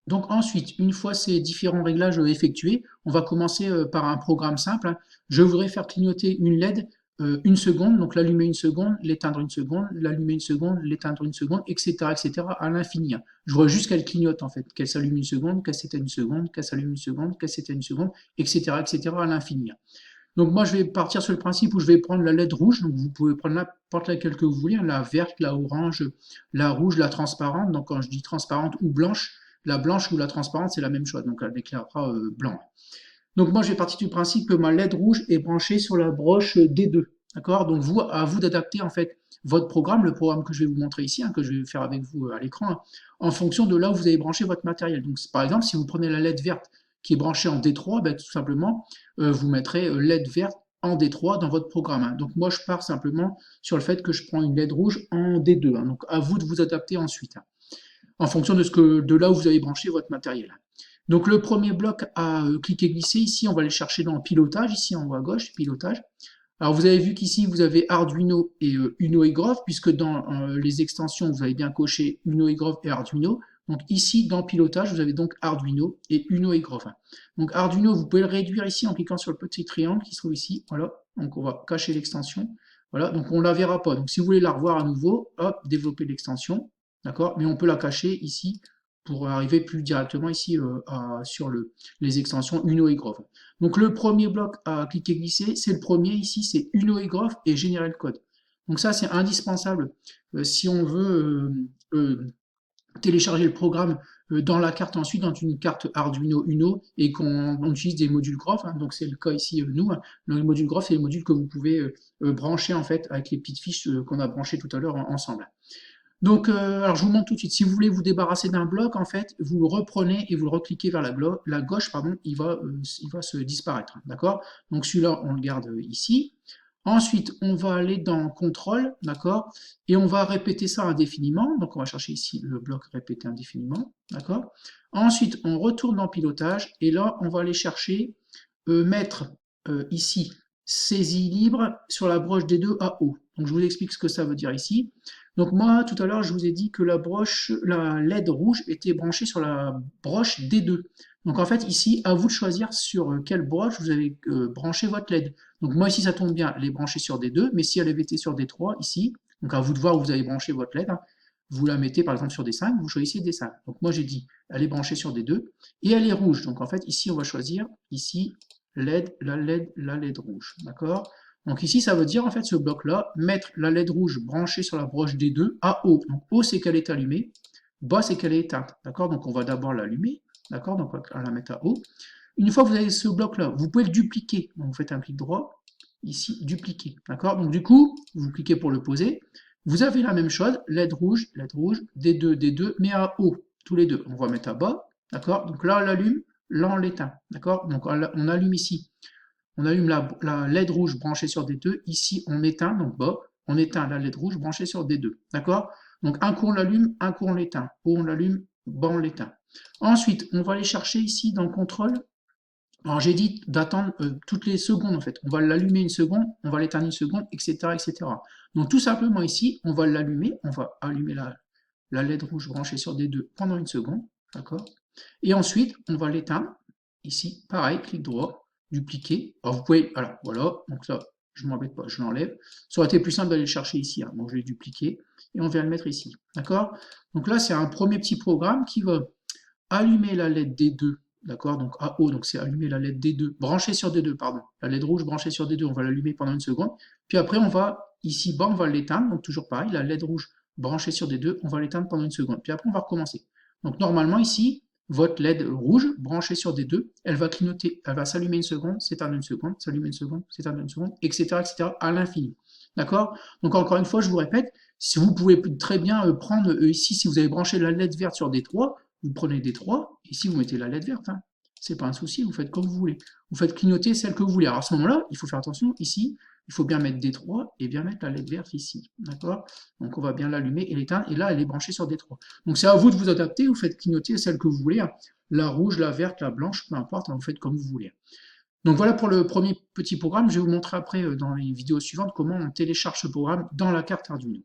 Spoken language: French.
Donc ensuite, une fois ces différents réglages effectués, on va commencer par un programme simple, hein. Je voudrais faire clignoter une LED une seconde, donc l'allumer une seconde, l'éteindre une seconde, l'allumer une seconde, l'éteindre une seconde, etc., à l'infini, hein. Je vois juste qu'elle clignote en fait, qu'elle s'allume une seconde, qu'elle s'éteint une seconde, qu'elle s'allume une seconde, qu'elle s'éteint une seconde, etc., à l'infini, hein. Donc moi je vais partir sur le principe où je vais prendre la LED rouge, donc vous pouvez prendre n'importe laquelle que vous voulez, hein, la verte, la orange, la rouge, la transparente. Donc quand je dis transparente ou blanche, la blanche ou la transparente c'est la même chose, donc elle éclairera blanc. Donc moi j'ai parti du principe que ma LED rouge est branchée sur la broche D2. D'accord. Donc vous, à vous d'adapter en fait votre programme, le programme que je vais vous montrer ici, hein, que je vais faire avec vous à l'écran, hein, en fonction de là où vous avez branché votre matériel. Donc par exemple, si vous prenez la LED verte qui est branchée en D3, ben, tout simplement, vous mettrez LED verte en D3 dans votre programme, hein. Donc moi je pars simplement sur le fait que je prends une LED rouge en D2, hein. Donc à vous de vous adapter ensuite, hein, en fonction de là où vous avez branché votre matériel. Donc le premier bloc à cliquer glisser, ici on va aller chercher dans pilotage, ici en haut à gauche, pilotage. Alors vous avez vu qu'ici vous avez Arduino et Uno et Grove, puisque dans les extensions vous avez bien coché Uno et Grove et Arduino. Donc ici dans pilotage vous avez donc Arduino et Uno et Grove. Donc Arduino vous pouvez le réduire ici en cliquant sur le petit triangle qui se trouve ici. Voilà, donc on va cacher l'extension. Voilà, donc on ne la verra pas. Donc si vous voulez la revoir à nouveau, hop, développer l'extension, d'accord, mais on peut la cacher ici pour arriver plus directement ici sur les extensions Uno et Grove. Donc le premier bloc à cliquer glisser, c'est le premier ici, c'est Uno et Grove et générer le code. Donc ça c'est indispensable si on veut télécharger le programme dans la carte ensuite, dans une carte Arduino Uno, et qu'on utilise des modules Grove, hein. Donc c'est le cas ici nous, hein. Les modules Grove, c'est les modules que vous pouvez brancher en fait avec les petites fiches qu'on a branchées tout à l'heure ensemble. Donc, alors je vous montre tout de suite. Si vous voulez vous débarrasser d'un bloc, en fait, vous le reprenez et vous le recliquez vers la gauche, pardon, il va se disparaître, d'accord. Donc celui-là, on le garde ici. Ensuite, on va aller dans contrôle, d'accord, et on va répéter ça indéfiniment. Donc on va chercher ici le bloc répéter indéfiniment, d'accord. Ensuite, on retourne dans pilotage et là, on va aller chercher mettre ici saisie libre sur la broche D2 à haut. Donc je vous explique ce que ça veut dire ici. Donc moi, tout à l'heure, je vous ai dit que la LED rouge était branchée sur la broche D2. Donc en fait, ici, à vous de choisir sur quelle broche vous avez branché votre LED. Donc moi, ici, ça tombe bien, elle est branchée sur D2, mais si elle avait été sur D3, ici, donc à vous de voir où vous avez branché votre LED, hein, vous la mettez par exemple sur D5, vous choisissez D5. Donc moi, j'ai dit, elle est branchée sur D2, et elle est rouge. Donc en fait, ici, on va choisir, ici, la LED rouge, d'accord. Donc ici, ça veut dire en fait ce bloc-là, mettre la LED rouge branchée sur la broche D2 à haut. Donc haut, c'est qu'elle est allumée, bas, c'est qu'elle est éteinte, d'accord. Donc on va d'abord l'allumer, d'accord, donc on va la mettre à haut. Une fois que vous avez ce bloc-là, vous pouvez le dupliquer. Donc vous faites un clic droit, ici, dupliquer, d'accord. Donc du coup, vous cliquez pour le poser. Vous avez la même chose, LED rouge, D2, D2, mais à haut, tous les deux. On va mettre à bas, d'accord. Donc là, on l'allume, là, on l'éteint, d'accord. Donc on allume ici. On allume la LED rouge branchée sur D2. Ici, on éteint, donc bas, on éteint la LED rouge branchée sur D2. D'accord. Donc un coup on l'allume, un coup on l'éteint. Haut on l'allume, bas on l'éteint. Ensuite, on va aller chercher ici dans le contrôle. Alors j'ai dit d'attendre toutes les secondes en fait. On va l'allumer une seconde, on va l'éteindre une seconde, etc., etc. Donc tout simplement ici, on va l'allumer, on va allumer la LED rouge branchée sur D2 pendant une seconde. D'accord. Et ensuite, on va l'éteindre. Ici, pareil, clic droit, dupliquer. Alors vous pouvez, alors voilà, donc ça, je ne m'embête pas, je l'enlève. Ça aurait été plus simple d'aller le chercher ici, hein. Donc je vais dupliquer et on vient le mettre ici. D'accord. Donc là, c'est un premier petit programme qui va allumer la LED D2. D'accord, donc à haut, donc c'est allumer la LED D2, brancher sur D2, pardon. La LED rouge branchée sur D2, on va l'allumer pendant une seconde. Puis après, on va, ici bas, on va l'éteindre. Donc toujours pareil, la LED rouge branchée sur D2, on va l'éteindre pendant une seconde. Puis après, on va recommencer. Donc normalement, ici, votre LED rouge branchée sur D2, elle va clignoter, elle va s'allumer une seconde, s'éteindre une seconde, s'allumer une seconde, s'éteindre une seconde, etc., à l'infini. D'accord. Donc encore une fois, je vous répète, si vous pouvez très bien prendre ici, si vous avez branché la LED verte sur D3, vous prenez D3, ici vous mettez la LED verte, hein. C'est pas un souci, vous faites comme vous voulez. Vous faites clignoter celle que vous voulez. Alors à ce moment-là, il faut faire attention, ici, il faut bien mettre D3 et bien mettre la LED verte ici. D'accord. Donc on va bien l'allumer et l'éteindre, et là elle est branchée sur D3. Donc c'est à vous de vous adapter, vous faites clignoter celle que vous voulez, hein. La rouge, la verte, la blanche, peu importe, hein, vous faites comme vous voulez. Donc voilà pour le premier petit programme. Je vais vous montrer après dans les vidéos suivantes comment on télécharge ce programme dans la carte Arduino.